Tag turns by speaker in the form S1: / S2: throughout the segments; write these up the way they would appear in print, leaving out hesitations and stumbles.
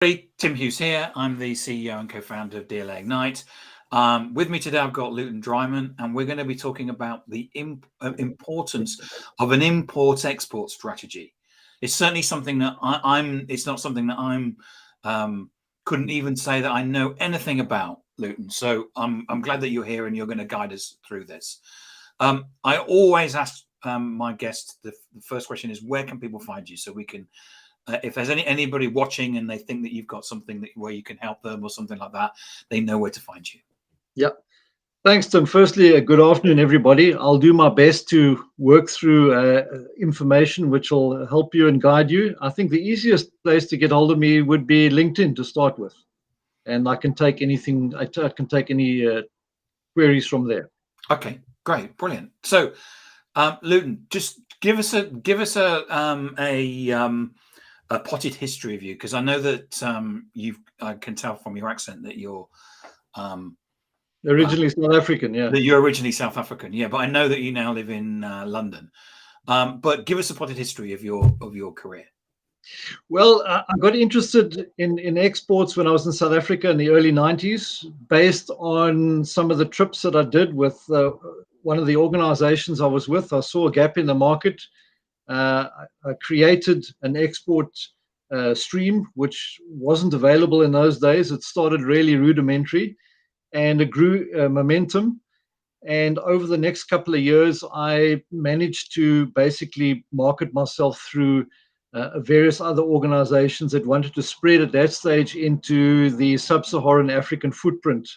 S1: Hey, Tim Hughes here. I'm the CEO and co-founder of DLA Ignite. With me today, I've got Luyton Driman, and we're going to be talking about the importance of an import-export strategy. It's certainly something that It's not something that couldn't even say that I know anything about, Luyton. So I'm glad that you're here and you're going to guide us through this. I always ask my guests the first question is, where can people find you so we can. If there's anybody watching and they think that you've got something where you can help them or something like that, they know where to find you.
S2: Yeah. Thanks, Tim. Firstly, good afternoon, everybody. I'll do my best to work through information which will help you and guide you. I think the easiest place to get hold of me would be LinkedIn to start with. And I can take anything, I can take any queries from there.
S1: Okay, great, brilliant. So, Luyton, just give us a potted history of you, because I know that I can tell from your accent that you're
S2: originally South African, yeah.
S1: That you're originally South African, yeah. But I know that you now live in London. But give us a potted history of your career.
S2: Well, I got interested in exports when I was in South Africa in the early 90s, based on some of the trips that I did with one of the organizations I was with. I saw a gap in the market. I created an export stream, which wasn't available in those days. It started really rudimentary, and it grew momentum. And over the next couple of years, I managed to basically market myself through various other organizations that wanted to spread at that stage into the sub-Saharan African footprint.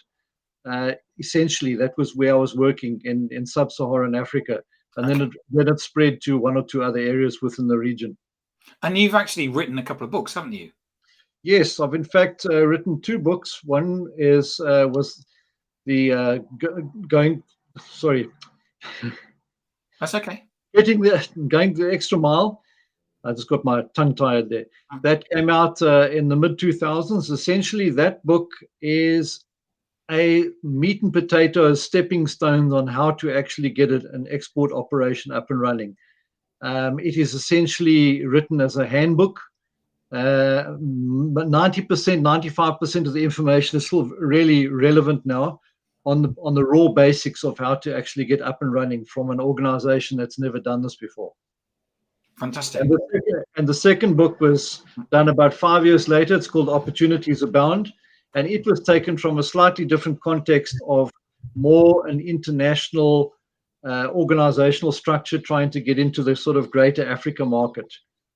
S2: Essentially, that was where I was working in sub-Saharan Africa. And
S1: Okay.
S2: then it spread to one or two other areas within the region.
S1: And you've actually written a couple of books, haven't you?
S2: Yes, I've in fact written two books. One was the going. Sorry,
S1: That's okay.
S2: Going the extra mile. I just got my tongue tied there. That came out in the mid 2000s. Essentially, that book is a meat and potatoes stepping stones on how to actually get an export operation up and running. It is essentially written as a handbook. But 90%, 95% of the information is still really relevant now on the raw basics of how to actually get up and running from an organization that's never done this before.
S1: Fantastic.
S2: And the second book was done about 5 years later. It's called Opportunities Abound. And it was taken from a slightly different context of more an international organizational structure trying to get into the sort of greater Africa market,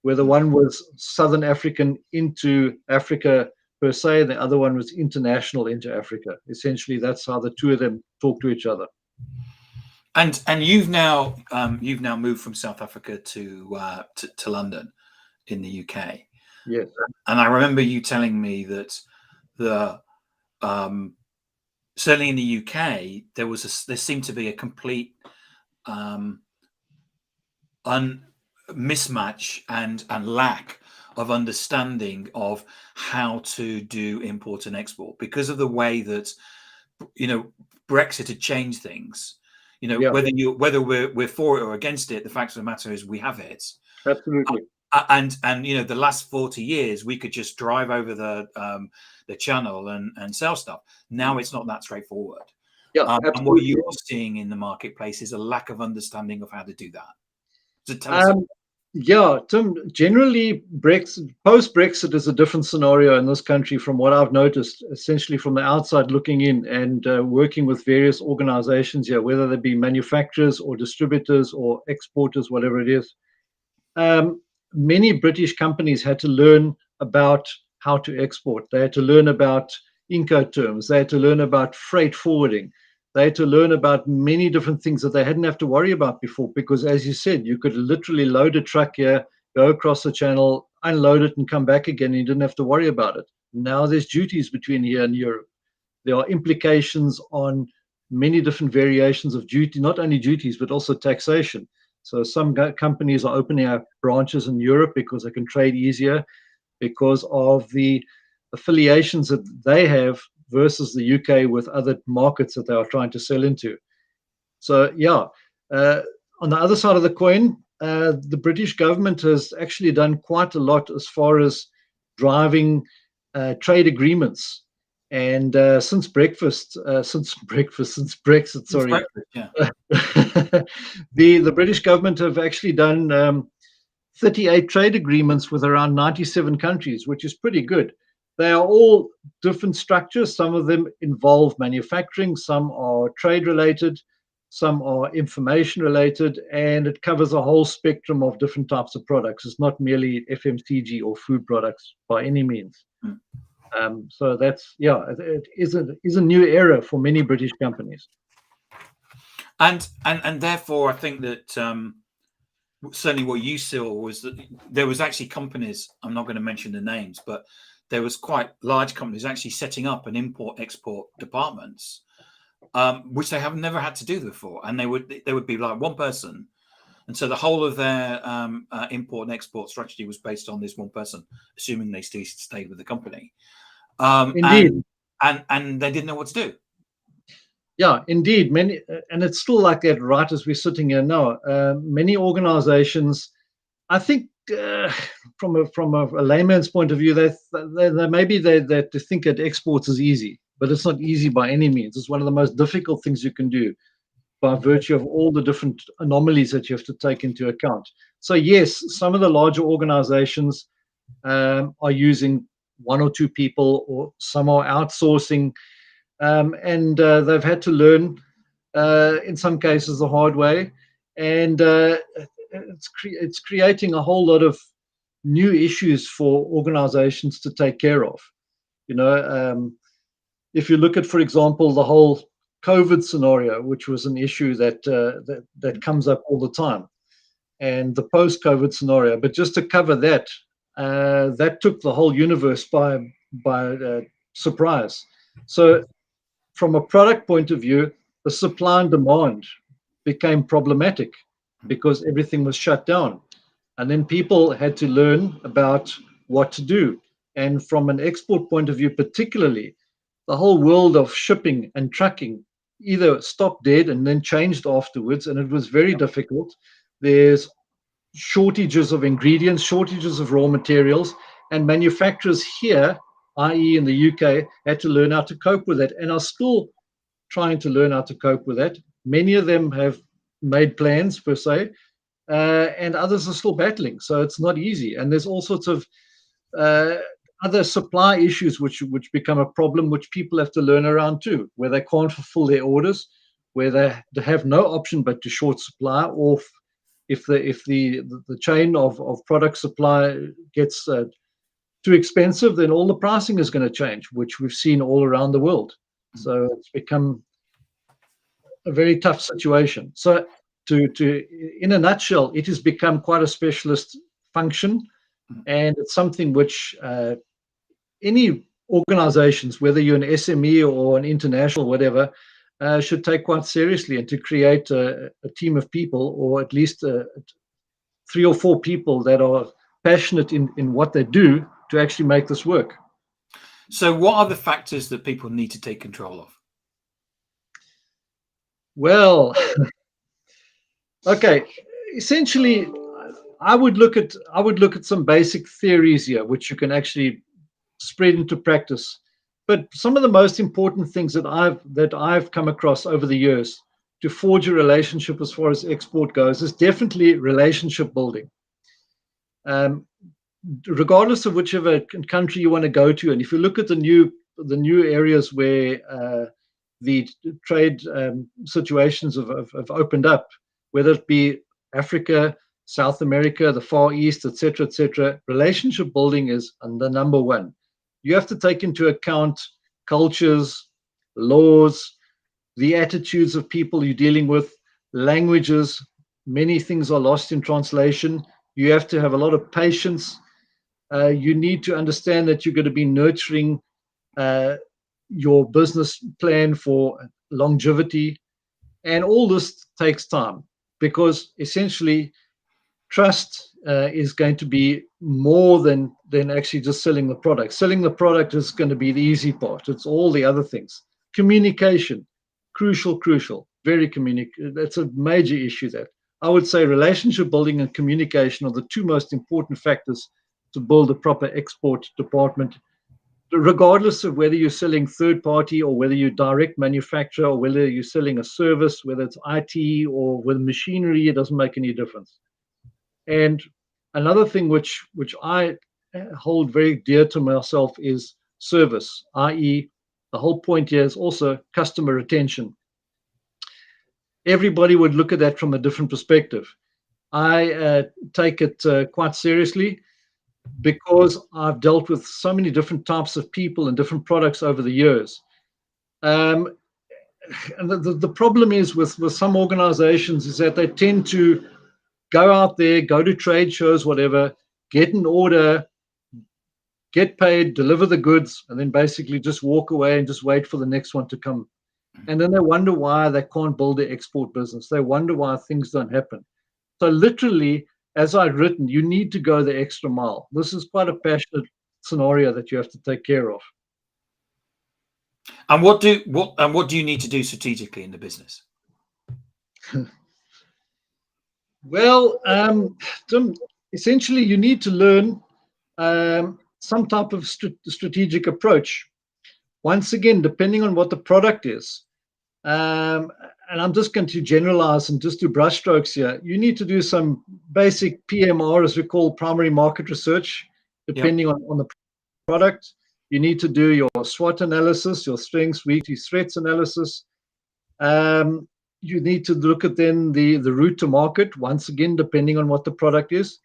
S2: where the one was Southern African into Africa per se, the other one was international into Africa. Essentially, that's how the two of them talk to each other.
S1: And you've now moved from South Africa to London in the UK.
S2: Yes.
S1: And I remember you telling me that certainly in the UK there seemed to be a complete mismatch and lack of understanding of how to do import and export because of the way that Brexit had changed things.
S2: Yeah.
S1: Whether we're for it or against it, the fact of the matter is we have it.
S2: Absolutely.
S1: And the last 40 years we could just drive over the channel and sell stuff. Now it's not that straightforward.
S2: Yeah,
S1: and what you're seeing in the marketplace is a lack of understanding of how to do that. So tell us.
S2: Yeah, Tim, generally post-Brexit is a different scenario in this country from what I've noticed, essentially from the outside looking in and working with various organizations here, whether they be manufacturers or distributors or exporters, whatever it is. Many British companies had to learn about how to export. They had to learn about Incoterms. They had to learn about freight forwarding. They had to learn about many different things that they hadn't have to worry about before, because as you said, you could literally load a truck here, go across the channel, unload it and come back again, and you didn't have to worry about it. Now there's duties between here and Europe. There are implications on many different variations of duty, not only duties, but also taxation. So some companies are opening up branches in Europe because they can trade easier because of the affiliations that they have versus the UK with other markets that they are trying to sell into. So yeah, on the other side of the coin, the British government has actually done quite a lot as far as driving trade agreements. And since Brexit,
S1: It's
S2: sorry,
S1: breakfast, yeah.
S2: the British government have actually done 38 trade agreements with around 97 countries, which is pretty good. They are all different structures. Some of them involve manufacturing, some are trade related, some are information related, and it covers a whole spectrum of different types of products. It's not merely FMCG or food products by any means.
S1: Mm.
S2: So that's, yeah, it is a new era for many British companies.
S1: And therefore, I think that certainly what you saw was that there was actually companies, I'm not going to mention the names, but there was quite large companies actually setting up an import-export departments, which they have never had to do before. And they would be like one person. And so the whole of their import and export strategy was based on this one person, assuming they still stayed with the company.
S2: Indeed.
S1: And they didn't know what to do.
S2: Yeah, indeed. Many, and it's still like that right as we're sitting here now. Many organizations, I think, from a layman's point of view, they think that exports is easy, but it's not easy by any means. It's one of the most difficult things you can do by virtue of all the different anomalies that you have to take into account. So yes, some of the larger organizations are using one or two people, or some are outsourcing. And they've had to learn, in some cases, the hard way, and it's creating a whole lot of new issues for organizations to take care of. If you look at, for example, the whole COVID scenario, which was an issue that comes up all the time, and the post-COVID scenario, but just to cover that, that took the whole universe by surprise. So from a product point of view, the supply and demand became problematic because everything was shut down. And then people had to learn about what to do. And from an export point of view, particularly, the whole world of shipping and trucking either stopped dead and then changed afterwards. And it was very difficult. There's shortages of ingredients, shortages of raw materials, and manufacturers here, i.e. in the UK, had to learn how to cope with it and are still trying to learn how to cope with that. Many of them have made plans per se, and others are still battling. So it's not easy. And there's all sorts of other supply issues which become a problem, which people have to learn around too, where they can't fulfill their orders, where they have no option but to short supply, or if the chain of product supply gets too expensive, then all the pricing is going to change, which we've seen all around the world. So it's become a very tough situation. So in a nutshell, it has become quite a specialist function, and it's something which any organizations, whether you're an SME or an international, whatever, should take quite seriously, and to create a team of people, or at least 3 or 4 people that are passionate in what they do to actually make this work.
S1: So what are the factors that people need to take control of?
S2: Well, okay, essentially, I would look at some basic theories here, which you can actually spread into practice. But some of the most important things that I've come across over the years to forge a relationship as far as export goes is definitely relationship building. Regardless of whichever country you want to go to, and if you look at the new areas where the trade situations have opened up, whether it be Africa, South America, the Far East, etc., relationship building is the number one. You have to take into account cultures, laws, the attitudes of people you're dealing with, languages. Many things are lost in translation. You have to have a lot of patience. You need to understand that you're going to be nurturing your business plan for longevity. And all this takes time, because essentially trust is going to be more than actually just selling the product. Selling the product is going to be the easy part. It's all the other things. Communication, crucial, very that's a major issue there. I would say relationship building and communication are the two most important factors to build a proper export department regardless of whether you're selling third party or whether you direct manufacturer or whether you're selling a service, whether it's IT or with machinery, it doesn't make any difference. And another thing which I hold very dear to myself is service, i.e., the whole point here is also customer retention. Everybody would look at that from a different perspective. I take it quite seriously because I've dealt with so many different types of people and different products over the years. And the problem is with some organizations is that they tend to go out there, go to trade shows, whatever, get an order, get paid, deliver the goods, and then basically just walk away and just wait for the next one to come. And then they wonder why they can't build their export business. They wonder why things don't happen. So literally, as I've written, you need to go the extra mile. This is quite a passionate scenario that you have to take care of.
S1: And what do you need to do strategically in the business?
S2: Well, Tim, essentially, you need to learn some type of strategic approach. Once again, depending on what the product is, and I'm just going to generalize and just do brushstrokes here. You need to do some basic PMR, as we call primary market research, depending on the product. You need to do your SWOT analysis, your strengths, weaknesses, threats analysis. You need to look at then the route to market, once again, depending on what the product is.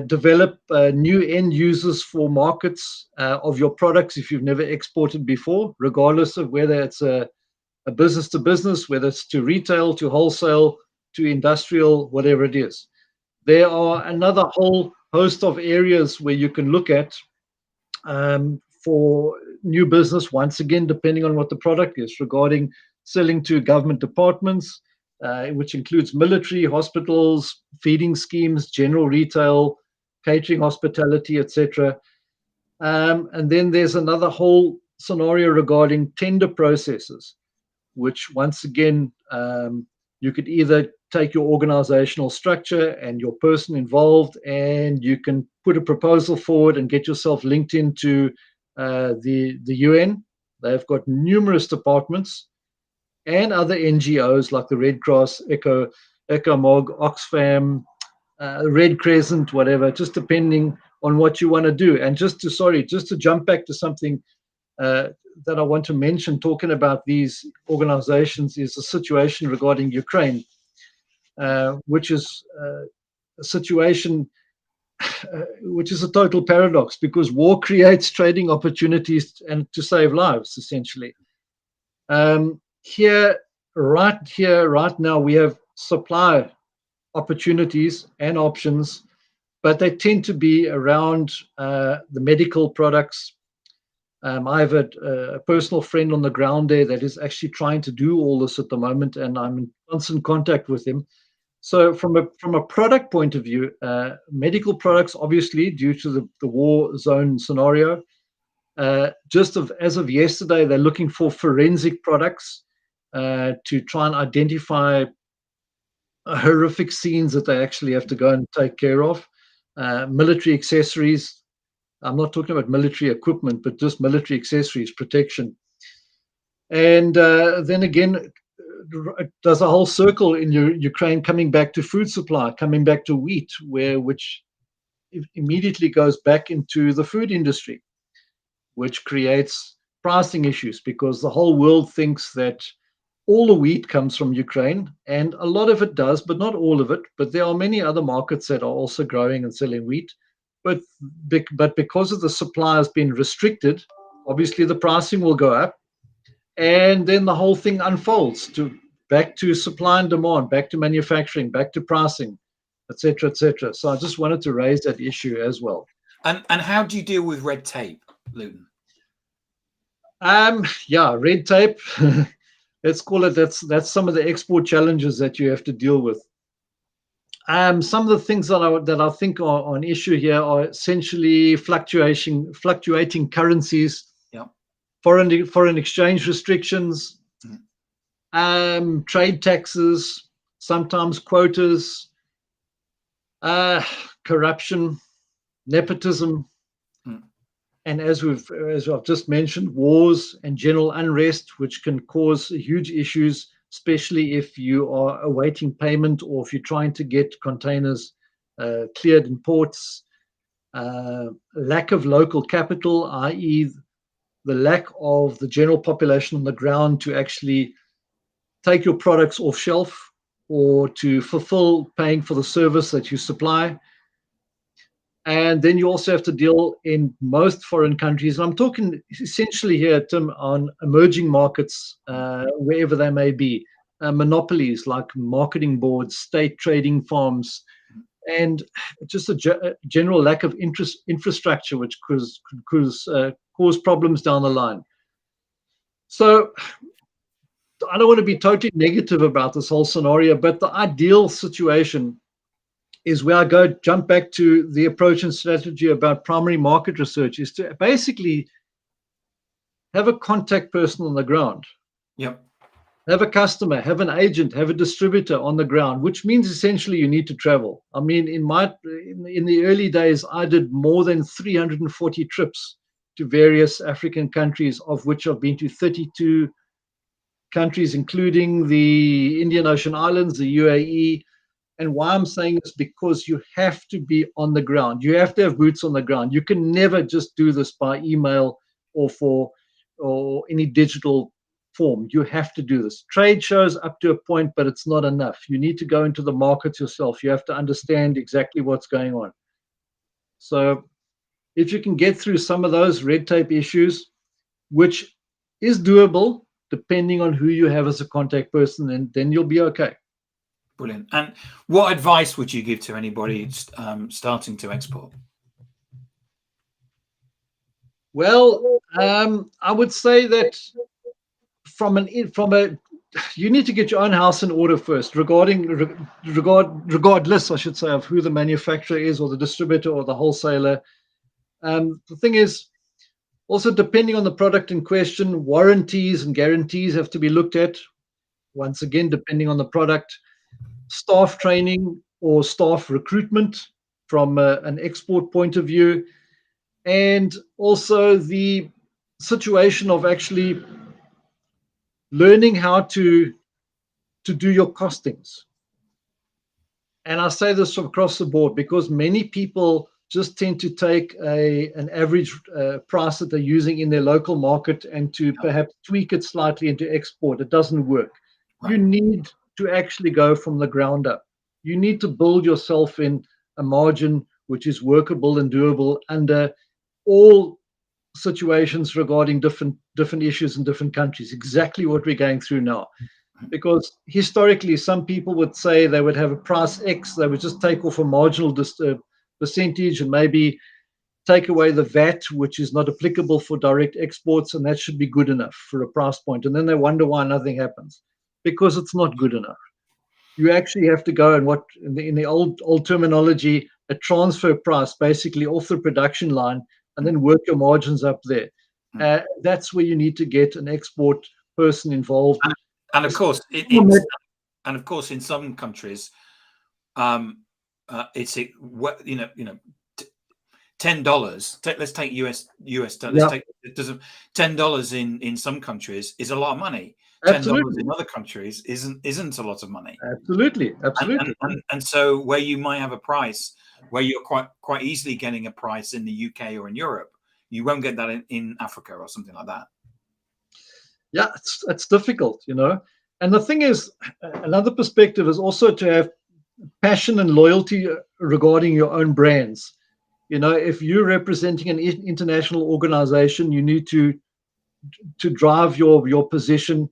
S2: Develop new end users for markets of your products if you've never exported before, regardless of whether it's a business to business, whether it's to retail, to wholesale, to industrial, whatever it is. There are another whole host of areas where you can look at for new business, once again, depending on what the product is, regarding selling to government departments, which includes military, hospitals, feeding schemes, general retail, catering, hospitality, etc. And then there's another whole scenario regarding tender processes, which once again, you could either take your organizational structure and your person involved, and you can put a proposal forward and get yourself linked into the UN. They've got numerous departments and other NGOs like the Red Cross, ECOMOG, Oxfam, Red Crescent, whatever, just depending on what you want to do. And just to jump back to something that I want to mention, talking about these organizations, is the situation regarding Ukraine, which is a situation which is a total paradox, because war creates trading opportunities and to save lives, essentially. Right now, we have supply opportunities and options, but they tend to be around the medical products. I have a personal friend on the ground there that is actually trying to do all this at the moment, and I'm in constant contact with him. So from a product point of view, medical products, obviously, due to the war zone scenario, as of yesterday, they're looking for forensic products to try and identify horrific scenes that they actually have to go and take care of. Military accessories. I'm not talking about military equipment, but just military accessories, protection. And then again, there's a whole circle in Ukraine coming back to food supply, coming back to wheat, which immediately goes back into the food industry, which creates pricing issues, because the whole world thinks that all the wheat comes from Ukraine, and a lot of it does, but not all of it. But there are many other markets that are also growing and selling wheat. But because of the supply has been restricted, obviously the pricing will go up, and then the whole thing unfolds back to supply and demand, back to manufacturing, back to pricing, etc., etc. So I just wanted to raise that issue as well.
S1: And how do you deal with red tape, Luyton?
S2: Red tape. Let's call it. That's some of the export challenges that you have to deal with. Some of the things that I think are an issue here are essentially fluctuating currencies, foreign exchange restrictions, trade taxes, sometimes quotas, corruption, nepotism, And as I've just mentioned, wars and general unrest, which can cause huge issues, especially if you are awaiting payment or if you're trying to get containers cleared in ports. Lack of local capital, i.e., the lack of the general population on the ground to actually take your products off shelf or to fulfill paying for the service that you supply. And then you also have to deal in most foreign countries. And I'm talking essentially here, Tim, on emerging markets, wherever they may be, monopolies like marketing boards, state trading farms, and just a general lack of infrastructure, which could cause problems down the line. So I don't want to be totally negative about this whole scenario, but the ideal situation is where I jump back to the approach and strategy about primary market research, is to basically have a contact person on the ground.
S1: Yep.
S2: Have a customer, have an agent, have a distributor on the ground, which means essentially you need to travel. I mean, in the early days, I did more than 340 trips to various African countries, of which I've been to 32 countries, including the Indian Ocean Islands, the UAE. And why I'm saying this, because you have to be on the ground. You have to have boots on the ground. You can never just do this by email or any digital form. You have to do this. Trade shows up to a point, but it's not enough. You need to go into the markets yourself. You have to understand exactly what's going on. So if you can get through some of those red tape issues, which is doable depending on who you have as a contact person, and then you'll be okay.
S1: Brilliant. And what advice would you give to anybody starting to export?
S2: Well, I would say that you need to get your own house in order first, regardless, I should say, of who the manufacturer is or the distributor or the wholesaler. The thing is, also depending on the product in question, warranties and guarantees have to be looked at. Once again, depending on the product, staff training or staff recruitment from an export point of view, and also the situation of actually learning how to do your costings. And I say this across the board because many people just tend to take an average price that they're using in their local market and to perhaps tweak it slightly into export. It doesn't work. Right. You need to actually go from the ground up. You need to build yourself in a margin which is workable and doable under all situations regarding different issues in different countries. Exactly what we're going through now. Because historically, some people would say they would have a price X, they would just take off a marginal percentage and maybe take away the VAT, which is not applicable for direct exports, and that should be good enough for a price point. And then they wonder why nothing happens, because it's not good enough. You actually have to go and what in the old terminology, a transfer price, basically off the production line, and then work your margins up there. That's where you need to get an export person involved.
S1: And of course, in some countries, it's $10. Let's take US. Let's take $10 in some countries is a lot of money. $10 in other countries isn't a lot of money.
S2: Absolutely.
S1: And so where you might have a price where you're quite easily getting a price in the UK or in Europe, you won't get that in Africa or something like that.
S2: Yeah, it's difficult, And the thing is, another perspective is also to have passion and loyalty regarding your own brands. If you're representing an international organization, you need to drive your position.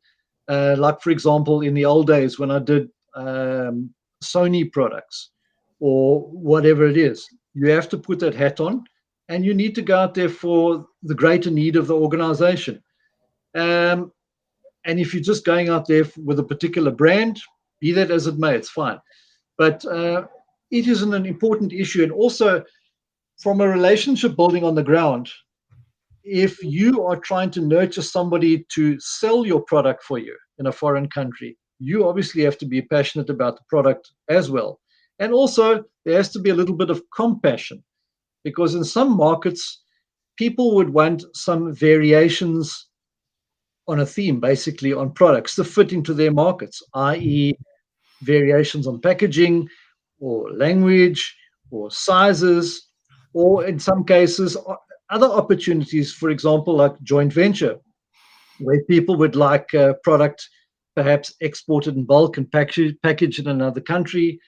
S2: Like, for example, in the old days when I did Sony products or whatever it is, you have to put that hat on and you need to go out there for the greater need of the organization. And if you're just going out there with a particular brand, be that as it may, it's fine. But it is an important issue. And also from a relationship building on the ground, if you are trying to nurture somebody to sell your product for you in a foreign country, you obviously have to be passionate about the product as well. And also there has to be a little bit of compassion, because in some markets, people would want some variations on a theme, basically on products to fit into their markets, i.e., variations on packaging or language or sizes, or in some cases, other opportunities, for example, like joint venture, where people would like a product perhaps exported in bulk and packaged in another country.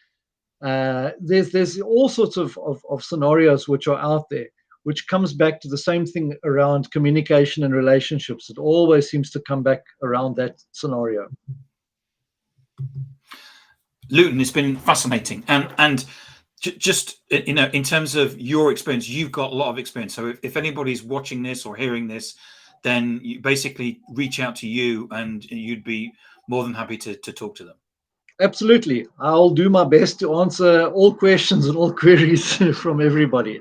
S2: There's all sorts of scenarios which are out there, which comes back to the same thing around communication and relationships. It always seems to come back around that scenario.
S1: Luyton, it's been fascinating, and just in terms of your experience, you've got a lot of experience. So if anybody's watching this or hearing this, then you basically reach out to you, and you'd be more than happy to talk to them.
S2: Absolutely, I'll do my best to answer all questions and all queries from everybody.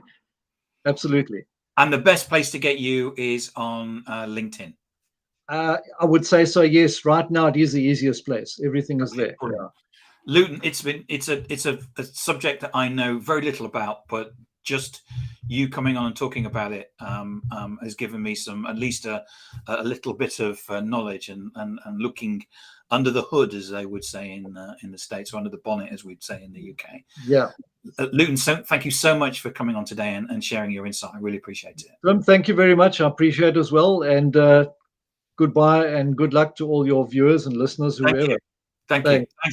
S2: Absolutely.
S1: And the best place to get you is on LinkedIn.
S2: I would say so. Yes, right now it is the easiest place. Everything is there. Yeah.
S1: Luyton, it's a subject that I know very little about, but just you coming on and talking about it has given me at least a little bit of knowledge and looking under the hood, as they would say in the States, or under the bonnet, as we'd say in the UK.
S2: Yeah.
S1: Luyton, thank you so much for coming on today and sharing your insight. I really appreciate it.
S2: Tim, thank you very much. I appreciate it as well. And goodbye and good luck to all your viewers and listeners, whoever.
S1: Thank you. Thanks.